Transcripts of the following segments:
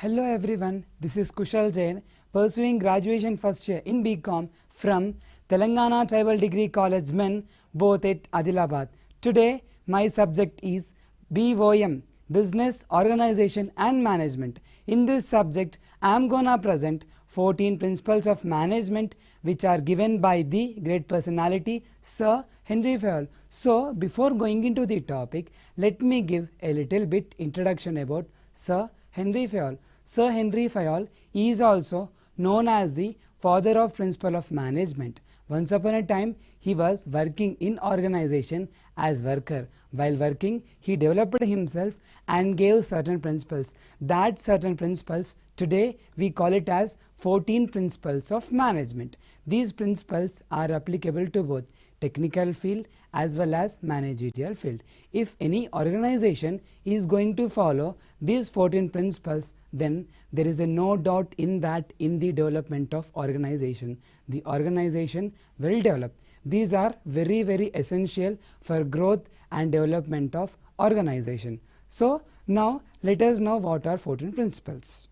Hello everyone, this is Kushal Jain, pursuing graduation first year in BCom from Telangana Tribal Degree College Men, both at Adilabad. Today my subject is BOM, Business, Organization and Management. In this subject I am gonna present 14 principles of management which are given by the great personality Sir Henry Fayol. So before going into the topic, let me give a little bit introduction about Sir Henry Fayol. Sir Henry Fayol is also known as the father of principle of management. Once upon a time he was working in organization as worker. While working he developed himself and gave certain principles. That certain principles today we call it as 14 principles of management. These principles are applicable to both technical field as well as managerial field. If any organization is going to follow these 14 principles, then there is a no doubt in that in the development of organization. The organization will develop. These are very essential for growth and development of organization. So now let us know what are 14 principles.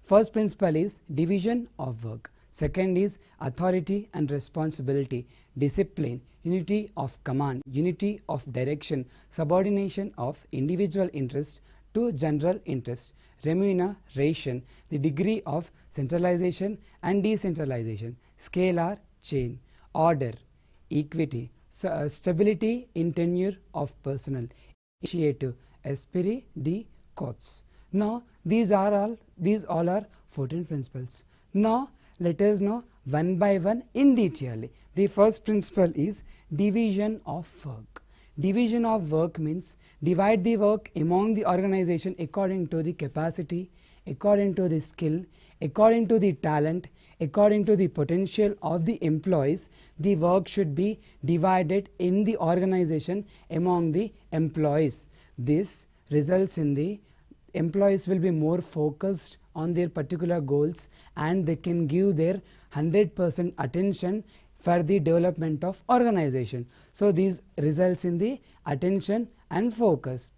First principle is division of work. Second is authority and responsibility, discipline, unity of command, unity of direction, subordination of individual interest to general interest, remuneration, the degree of centralization and decentralization, scalar chain, order, equity, stability in tenure of personnel, initiative, esprit de corps. Now these all are 14 principles. Now let us know one by one in detail. The first principle is division of work. Division of work means divide the work among the organization according to the capacity, according to the skill, according to the talent, according to the potential of the employees. The work should be divided in the organization among the employees. This results in the employees will be more focused on their particular goals and they can give their 100% attention for the development of organization. So these results in the attention and focus.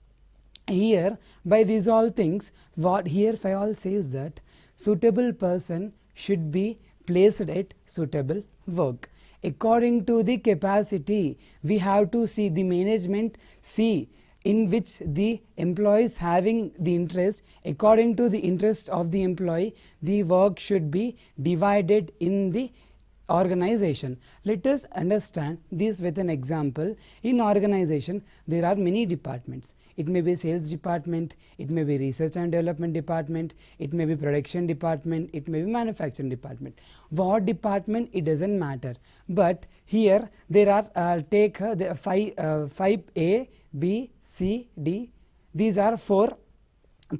Here by these all things, what here Fayol says that suitable person should be placed at suitable work. According to the capacity, we have to see the management in which the employees having the interest. According to the interest of the employee, the work should be divided in the organization. Let us understand this with an example. In organization there are many departments. It may be sales department, it may be research and development department, it may be production department, it may be manufacturing department. What department, it doesn't matter, but here there are take the 5A, B, C, D. These are 4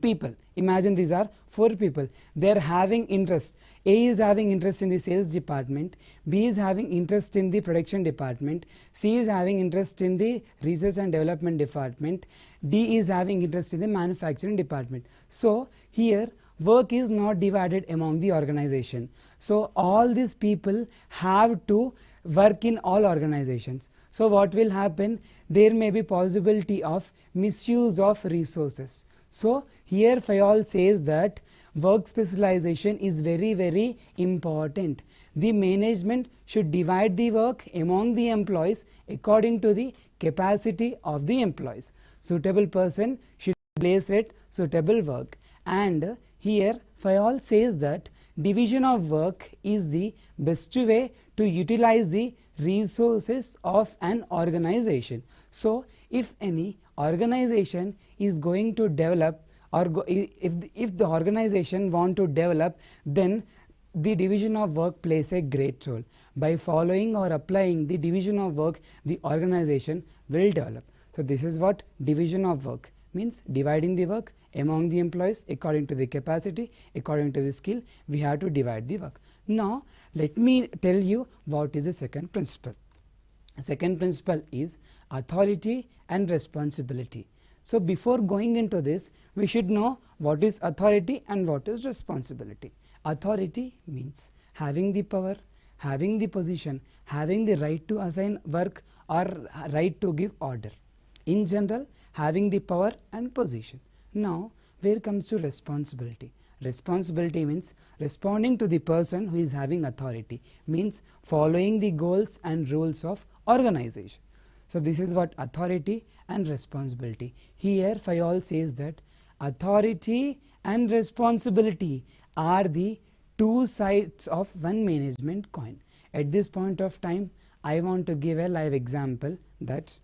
people. Imagine these are 4 people. They are having interest. A is having interest in the sales department, B is having interest in the production department, C is having interest in the research and development department, D is having interest in the manufacturing department. So here work is not divided among the organization. So all these people have to work in all organizations. So what will happen? There may be possibility of misuse of resources. So here Fayol says that work specialization is very important. The management should divide the work among the employees according to the capacity of the employees. Suitable person should be placed at suitable work. And here Fayol says that division of work is the best way to utilize the resources of an organization. So if any organization is going to develop, or if the organization want to develop, then the division of work plays a great role. By following or applying the division of work, the organization will develop. So this is what division of work means, dividing the work among the employees according to the capacity, according to the skill. We have to divide the work. Now let me tell you what is the second principle. Second principle is authority and responsibility. So before going into this, we should know what is authority and what is responsibility. Authority means having the power, having the position, having the right to assign work or right to give order. In general, having the power and position. Now where comes to responsibility. Responsibility means responding to the person who is having authority, means following the goals and rules of organization. So this is what authority and responsibility. Here Fayol says that authority and responsibility are the two sides of one management coin. At this point of time, I want to give a live example that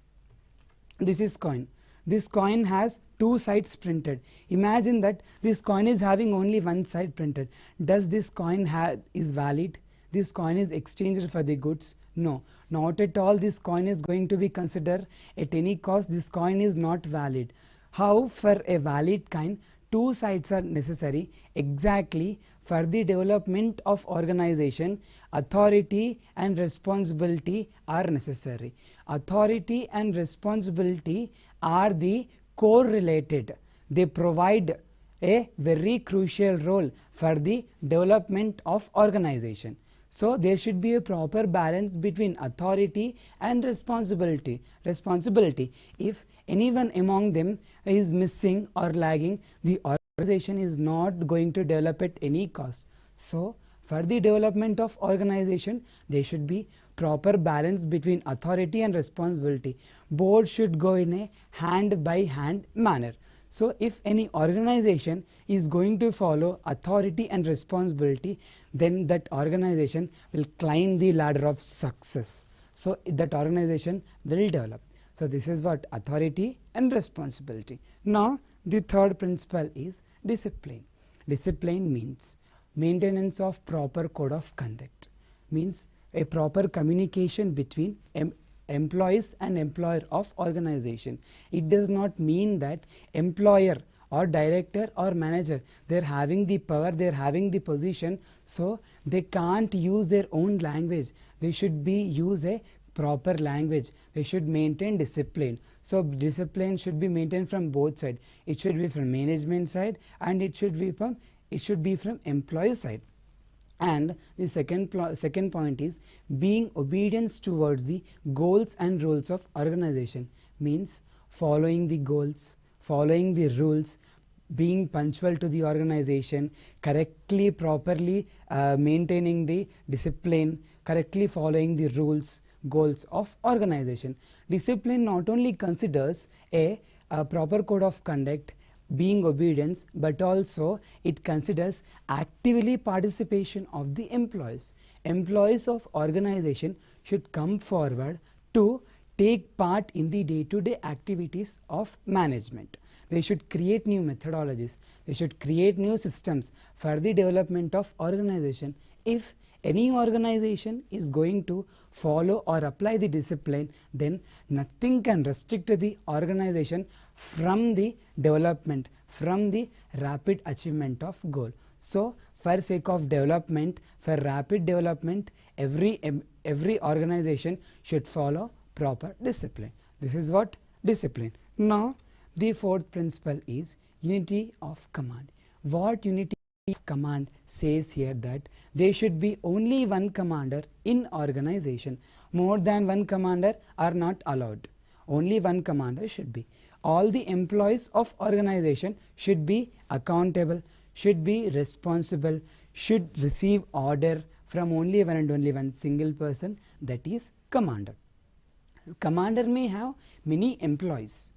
this is coin. This coin has two sides printed. Imagine that this coin is having only one side printed. Does this coin is valid? This coin is exchanged for the goods? No, not at all. This coin is going to be considered at any cost. This coin is not valid. How? For a valid coin, two sides are necessary. Exactly, for the development of organization, authority and responsibility are necessary. Authority and responsibility are the correlated. They provide a very crucial role for the development of organization. So there should be a proper balance between authority and responsibility. If anyone among them is missing or lagging, the organization is not going to develop at any cost. So for the development of organization, there should be proper balance between authority and responsibility. Both should go in a hand by hand manner. So if any organization is going to follow authority and responsibility, then that organization will climb the ladder of success. So that organization will develop. So this is what authority and responsibility. Now the third principle is discipline. Discipline means maintenance of proper code of conduct, means a proper communication between employees and employer of organization. It does not mean that employer or director or manager, they are having the power, they are having the position, so they can't use their own language. They should use a proper language. They should maintain discipline. So discipline should be maintained from both sides. It should be from management side and it should be from employee side. And the second point is being obedience towards the goals and rules of organization, means following the goals, following the rules, being punctual to the organization, correctly, properly maintaining the discipline, correctly following the rules, goals of organization. Discipline not only considers a proper code of conduct, being obedience, but also it considers actively participation of the employees. Employees of organization should come forward to take part in the day-to-day activities of management. They should create new methodologies. They should create new systems for the development of organization. If any organization is going to follow or apply the discipline, then nothing can restrict the organization from the development, from the rapid achievement of goal. So for sake of development, for rapid development, every organization should follow proper discipline. This is what discipline. Now the fourth principle is unity of command. What unity of command says here that there should be only one commander in organization. More than one commander are not allowed. Only one commander should be. All the employees of organization should be accountable, should be responsible, should receive order from only one and only one single person, that is commander. Commander may have many employees.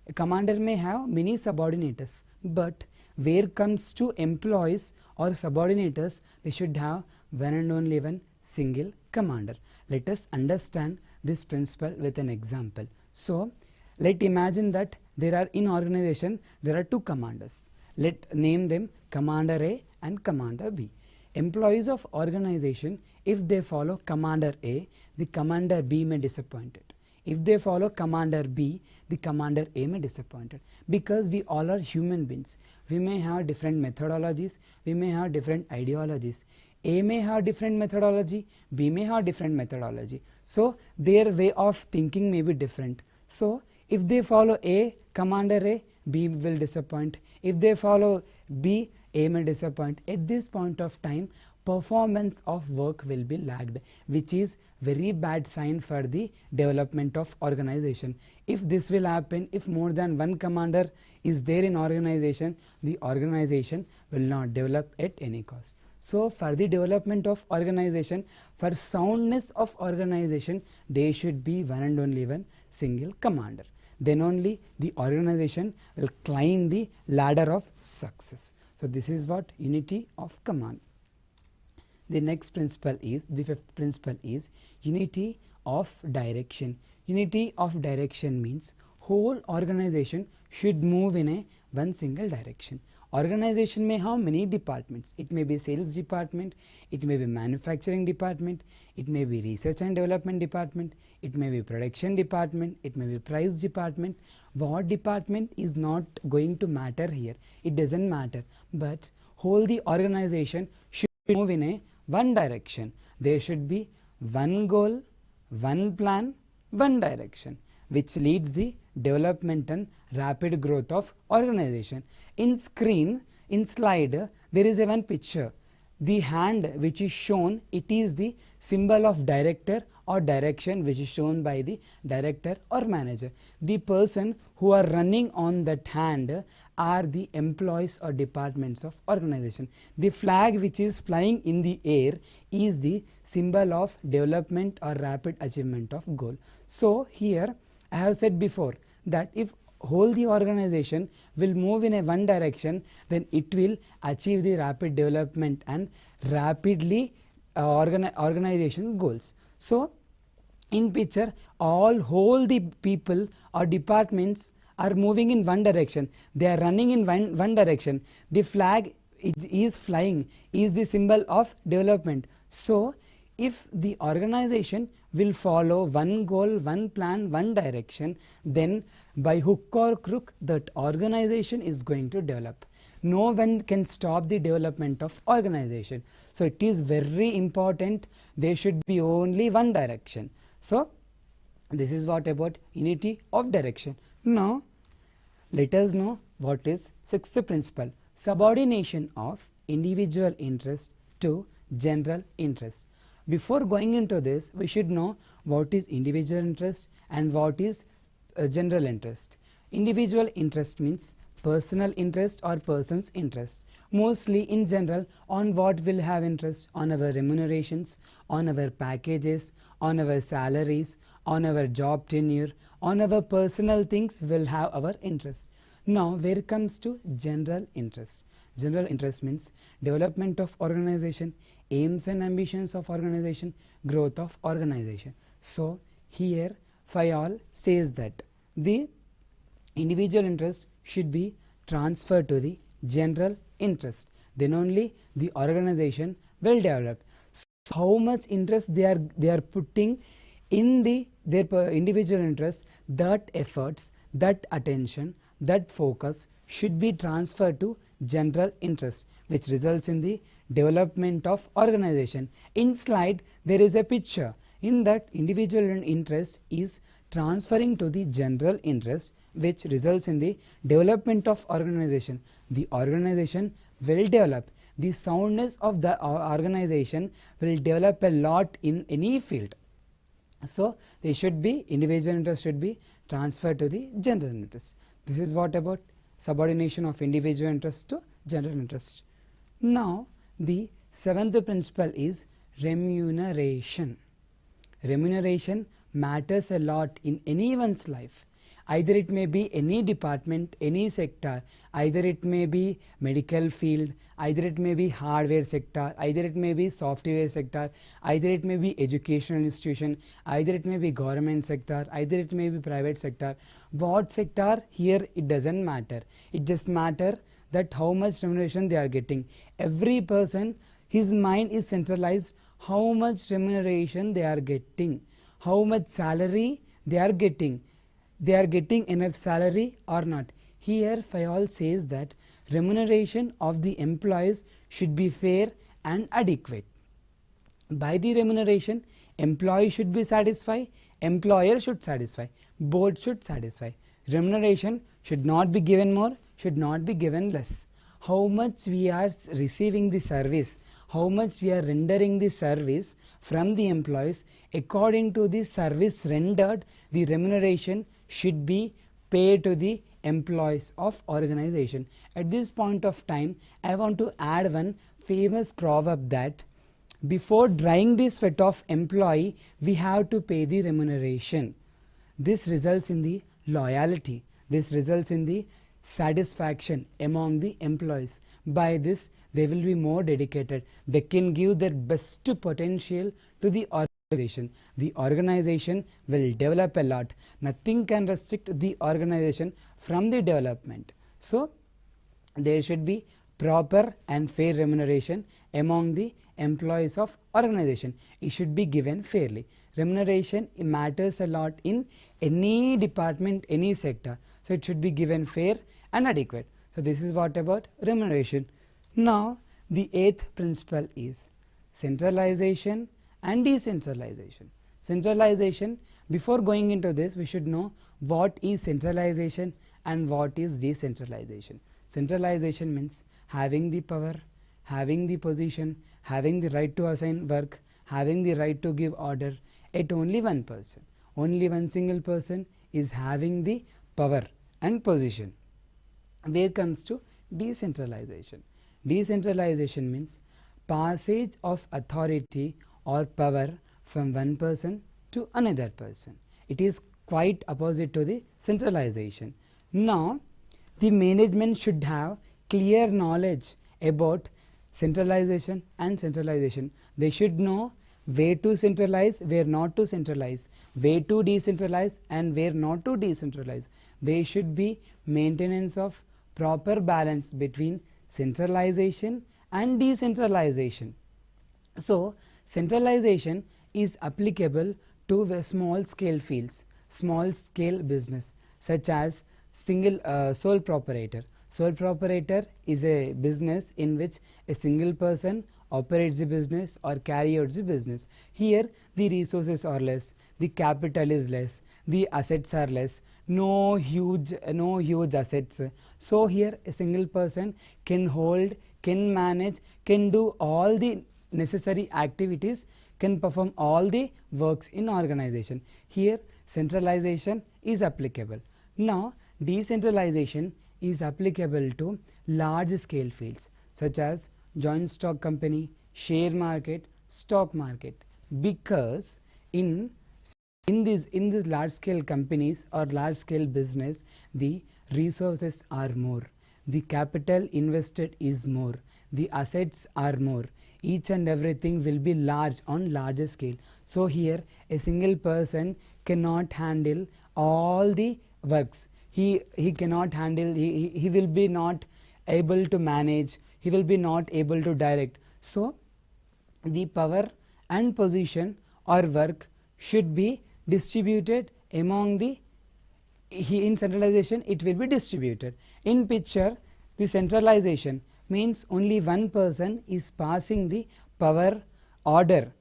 A commander may have many subordinates, but where comes to employees or subordinates, they should have one and only one single commander. Let us understand this principle with an example. So let imagine that there are in organization there are two commanders. Let name them Commander A and Commander B. Employees of organization, if they follow Commander A, the Commander B may disappointed. If they follow Commander B, the Commander A may disappointed, because we all are human beings. We may have different methodologies, we may have different ideologies. A may have different methodology, B may have different methodology. So their way of thinking may be different. So if they follow A, Commander A, B will disappoint. If they follow B, A may disappoint. At this point of time, performance of work will be lagged, which is very bad sign for the development of organization. If this will happen, if more than one commander is there in organization, the organization will not develop at any cost. So for the development of organization, for soundness of organization, there should be one and only one single commander. Then only the organization will climb the ladder of success. So this is what unity of command. The next principle is, the fifth principle is unity of direction. Unity of direction means whole organization should move in a one single direction. Organization may have many departments. It may be sales department, it may be manufacturing department, it may be research and development department, it may be production department, it may be price department. What department is not going to matter here. It doesn't matter. But whole the organization should move in a one direction. There should be one goal, one plan, one direction, which leads the development and rapid growth of organization. In slide, there is a one picture. The hand which is shown, it is the symbol of director or direction, which is shown by the director or manager. The person who are running on that hand are the employees or departments of organization. The flag which is flying in the air is the symbol of development or rapid achievement of goal. So here I have said before that if whole the organization will move in a one direction, then it will achieve the rapid development and rapidly organization goals. So in picture, whole the people or departments are moving in one direction. They are running in one direction. The flag is flying is the symbol of development. So if the organization will follow one goal, one plan, one direction, then by hook or crook that organization is going to develop. No one can stop the development of organization. So it is very important there should be only one direction. So this is what about unity of direction. Now let us know what is sixth principle, subordination of individual interest to general interest. Before going into this, we should know what is individual interest and what is general interest. Individual interest means personal interest or person's interest. Mostly in general, on what will have interest? On our remunerations, on our packages, on our salaries, on our job tenure, on our personal things will have our interest. Now where comes to general interest? General interest means development of organization, aims and ambitions of organization, growth of organization. So here Fayol says that the individual interest should be transferred to the general interest. Then only the organization will develop. So how much interest they are putting in their individual interest, that efforts, that attention, that focus should be transferred to general interest, which results in the development of organization. In slide there is a picture. In that, individual interest is transferring to the general interest, which results in the development of organization. The organization will develop. The soundness of the organization will develop a lot in any field. So they should be, individual interest should be transferred to the general interest. This is what about subordination of individual interest to general interest. Now the seventh principle is remuneration. Remuneration matters a lot in anyone's life. Either it may be any department, any sector, either it may be medical field, either it may be hardware sector, either it may be software sector, either it may be educational institution, either it may be government sector, either it may be private sector. What sector here, it doesn't matter. It just matter that how much remuneration they are getting. Every person, his mind is centralized how much remuneration they are getting, how much salary they are getting. They are getting enough salary or not. Here Fayol says that remuneration of the employees should be fair and adequate. By the remuneration, employee should be satisfied, employer should satisfy, both should satisfy. Remuneration should not be given more, should not be given less. How much we are receiving the service, how much we are rendering the service from the employees. According to the service rendered, the remuneration should be paid to the employees of organization. At this point of time, I want to add one famous proverb that before drying the sweat of employee, we have to pay the remuneration. This results in the loyalty. This results in the satisfaction among the employees. By this, they will be more dedicated. They can give their best potential to the organization. The organization will develop a lot. Nothing can restrict the organization from the development. So, there should be proper and fair remuneration among the employees of organization. It should be given fairly. Remuneration matters a lot in any department, any sector. So, it should be given fair and adequate. So, this is what about remuneration. Now, the 8th principle is centralization and decentralization. Centralization, before going into this, we should know what is centralization and what is decentralization. Centralization means having the power, having the position, having the right to assign work, having the right to give order at only one person. Only one single person is having the power and position. Where comes to decentralization? Decentralization means passage of authority or power from one person to another person. It is quite opposite to the centralization. Now, the management should have clear knowledge about centralization and centralization. They should know where to centralize, where not to centralize, where to decentralize and where not to decentralize. There should be maintenance of proper balance between centralization and decentralization. So, centralization is applicable to the small scale fields, small scale business such as sole proprietor. Sole proprietor is a business in which a single person operates the business or carry out the business. Here the resources are less, the capital is less, the assets are less, no huge assets. So here a single person can hold, can manage, can do all the necessary activities, can perform all the works in organization. Here centralization is applicable. Now, decentralization is applicable to large scale fields such as joint stock company, share market, stock market, because in these large scale companies or large scale business, the resources are more, the capital invested is more, the assets are more, each and everything will be large on larger scale. So here a single person cannot handle all the works. He cannot handle, he will be not able to manage, he will be not able to direct. So the power and position or work should be distributed among the, in centralization it will be distributed. In picture, the centralization means only one person is passing the power order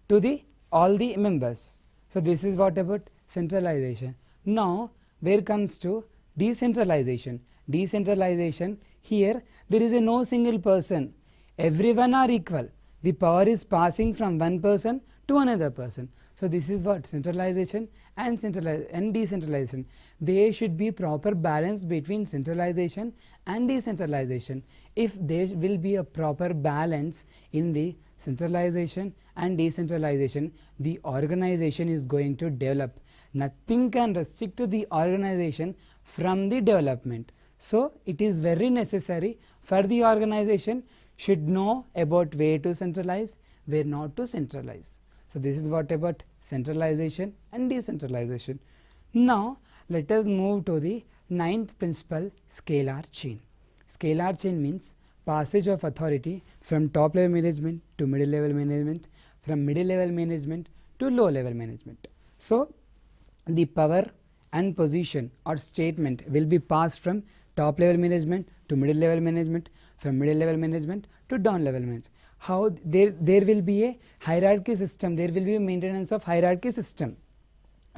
to the all the members. So this is what about centralization. Now where comes to decentralization? Decentralization, here there is a no single person, everyone are equal, the power is passing from one person to another person. So this is what centralization and decentralization. There should be proper balance between centralization and decentralization. If there will be a proper balance in the centralization and decentralization, the organization is going to develop. Nothing can restrict the organization from the development. So it is very necessary for the organization should know about where to centralize, where not to centralize. So this is what about centralization and decentralization. Now let us move to the 9th principle, scalar chain. Scalar chain means passage of authority from top level management to middle level management, from middle level management to low level management. So the power and position or statement will be passed from top level management to middle level management, from middle level management to down level management. How there will be a hierarchy system, there will be a maintenance of hierarchy system.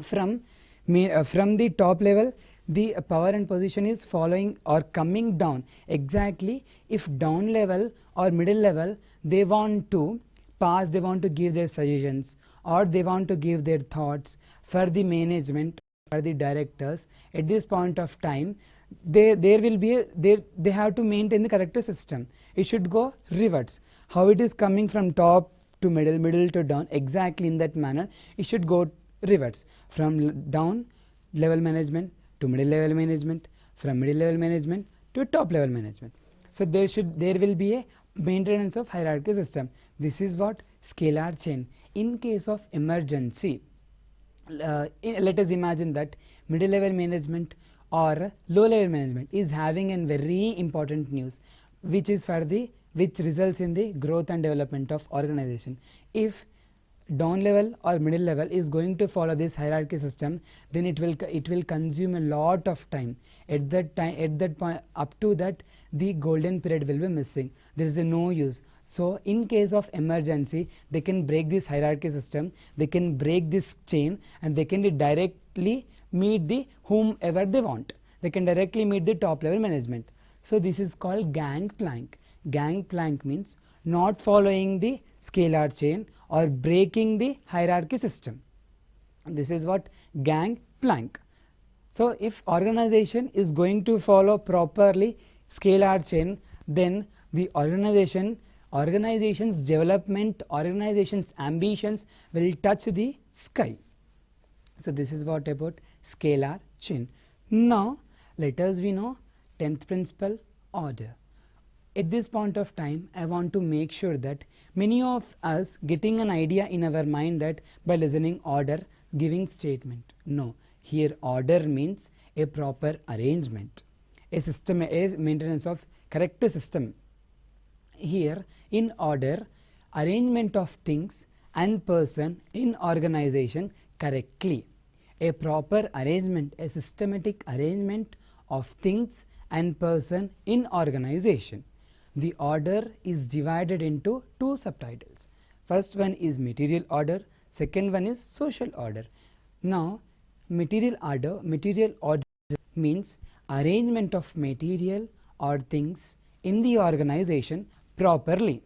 From the top level, the power and position is following or coming down. Exactly, if down level or middle level they want to pass, they want to give their suggestions or they want to give their thoughts for the management or the directors, at this point of time there will be they have to maintain the correct system. It should go reverse. How it is coming from top to middle, middle to down, exactly in that manner it should go reverse, from down level management to middle level management, from middle level management to top level management. So there will be a maintenance of hierarchy system. This is what scalar chain. In case of emergency, let us imagine that middle level management or low level management is having a very important news, which results in the growth and development of organization. If down level or middle level is going to follow this hierarchy system, then it will consume a lot of time. At that point, up to that, the golden period will be missing. There is no use. So in case of emergency, they can break this hierarchy system, they can break this chain, and they can directly meet the whomever they want. They can directly meet the top level management. So this is called gangplank. Gangplank means not following the scalar chain or breaking the hierarchy system. This is what gangplank. So if organization is going to follow properly scalar chain, then the organization's development, organization's ambitions will touch the sky. So this is what about scalar chain. Now let us know 10th principle, order. At this point of time, I want to make sure that many of us getting an idea in our mind that by listening order, giving statement. No, here order means a proper arrangement, a system, a maintenance of correct system. Here in order, arrangement of things and person in organization correctly. A proper arrangement, a systematic arrangement of things and person in organization. The order is divided into two subtitles. First one is material order, second one is social order. Now material order means arrangement of material or things in the organization properly.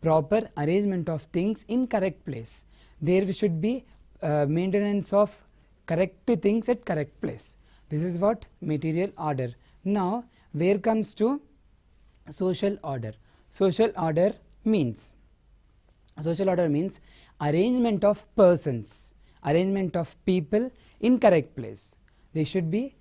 Proper arrangement of things in correct place. There should be maintenance of correct things at correct place. This is what material order. Now where comes to social order. Social order means arrangement of persons, arrangement of people in correct place. There should be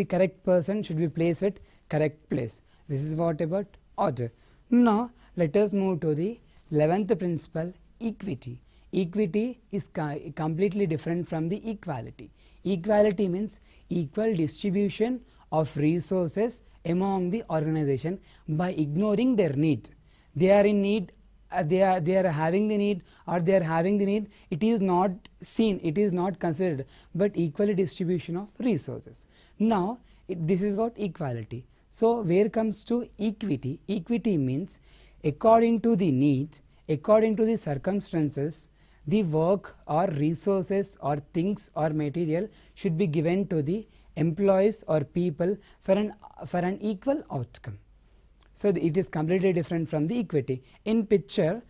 correct person should be placed at correct place. This is what about order. Now let us move to the 11th principle, equity. Equity is completely different from the equality. Equality means equal distribution of resources among the organization by ignoring their need. They are in need, they are having the need, or they are having the need, it is not seen, it is not considered, but equal distribution of resources. Now this is what equality. So where comes to equity? Equity means according to the need, according to the circumstances, the work or resources or things or material should be given to the employees or people for an equal outcome. So it is completely different from the equity. In picture,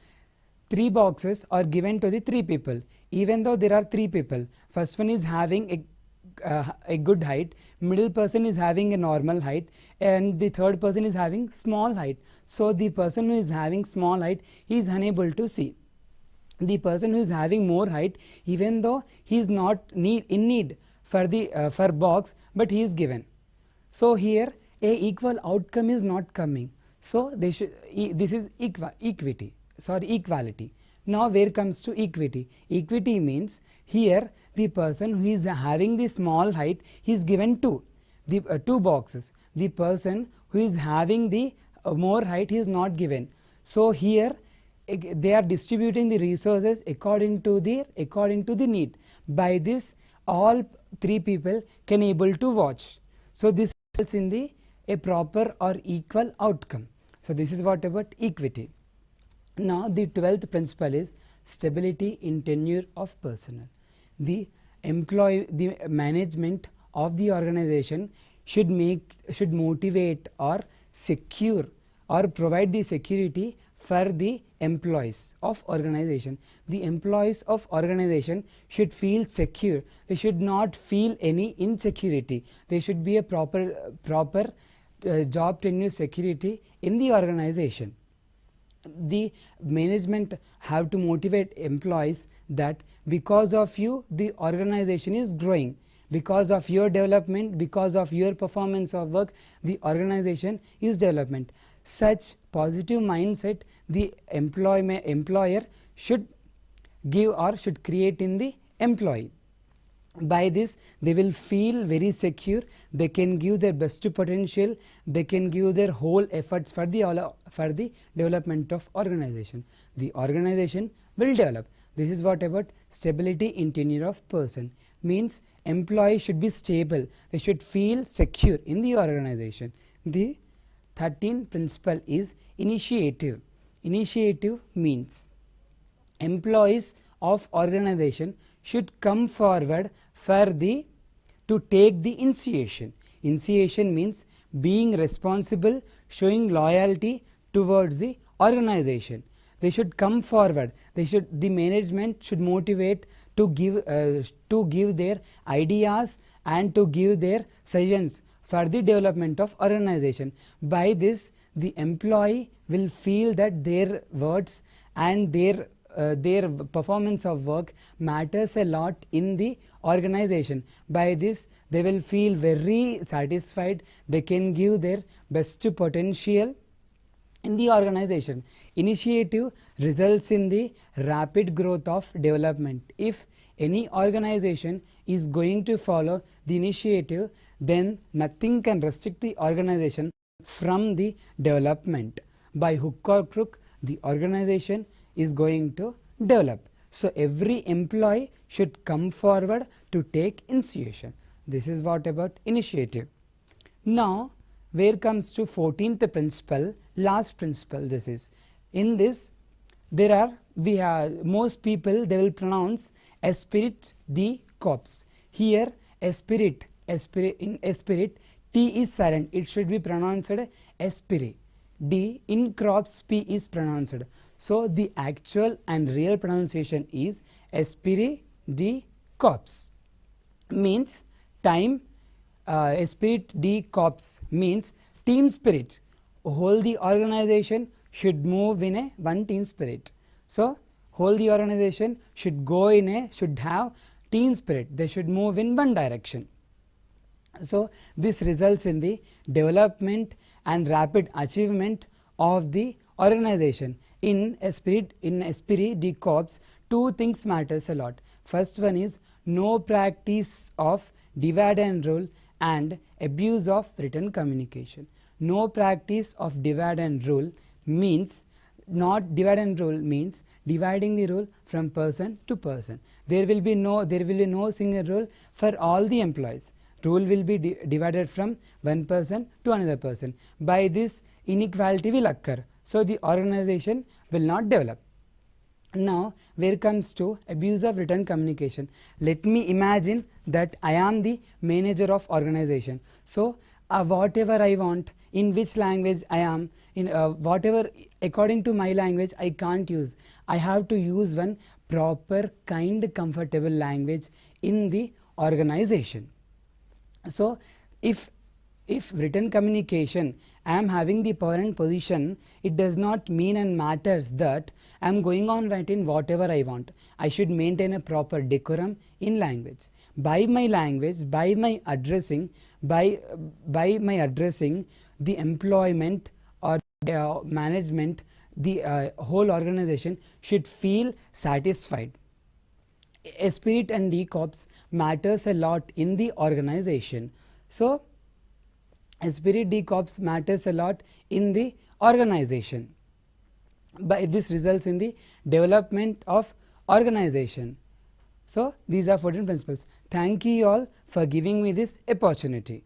3 boxes are given to the 3 people. Even though there are 3 people, first one is having a good height, middle person is having a normal height, and the third person is having small height. So the person who is having small height, he is unable to see. The person who is having more height, even though he is not in need for box, but he is given. So here a equal outcome is not coming. So this is equality. Now where comes to equity? Equity means here the person who is having the small height, he is given 2 boxes. The person who is having the more height, he is not given. So here they are distributing the resources according to the need. By this all 3 people can able to watch. So this results in a proper or equal outcome. So this is what about equity. Now the 12th principle is stability in tenure of personnel. The management of the organization should motivate or secure or provide the security for the employees of organization. The employees of organization should feel secure. They should not feel any insecurity. There should be a proper job tenure security in the organization. The management have to motivate employees that because of you the organization is growing, because of your development, because of your performance of work the organization is development. Such positive mindset the employer should give or should create in the employee. By this they will feel very secure, they can give their best potential, they can give their whole efforts for the development of organization. The organization will develop. This is what about stability in tenure of person. Means employee should be stable, they should feel secure in the organization. The 13th principle is initiative. Initiative means employees of organization should come forward to take the initiation. Initiation means being responsible, showing loyalty towards the organization. They should come forward. The management should motivate to give their ideas and to give their suggestions for the development of organization. By this the employee will feel that their words and their performance of work matters a lot in the organization. By this they will feel very satisfied, they can give their best potential in the organization. Initiative results in the rapid growth of development. If any organization is going to follow the initiative, then nothing can restrict the organization from the development. By hook or crook the organization is going to develop. So every employee should come forward to take initiation. This is what about initiative. Now where comes to 14th principle, last principle. This is in this most people they will pronounce 𝗧 d corps. Here 𝗧 in 𝗧 t is silent, it should be pronounced 𝗧. D in crops p is pronounced. So the actual and real pronunciation is 𝗧 d corps. Means time. 𝗧 d corps means team spirit. Whole the organization should move in a one team spirit. So whole the organization should have team spirit. They should move in one direction. So this results in the development and rapid achievement of the organization. In 𝗧 d corps two things matters a lot. First one is no practice of divide and rule and abuse of written communication. No practice of divide and rule means dividing the rule from person to person. There will be no single rule for all the employees. Rule will be divided from one person to another person. By this inequality will occur. So the organization will not develop. Now where comes to abuse of written communication. Let me imagine that I am the manager of organization. So whatever I want, in which language I am, in whatever according to my language I can't use. I have to use one proper kind comfortable language in the organization. So if written communication I am having the power and position, it does not mean and matters that I am going on writing whatever I want. I should maintain a proper decorum in language. By my language, by my addressing the employment or management, the whole organization should feel satisfied. Spirit and d corps matters a lot in the organization. So 𝗧 d corps matters a lot in the organization. By this results in the development of organization. So these are 14 principles. Thank you all for giving me this opportunity.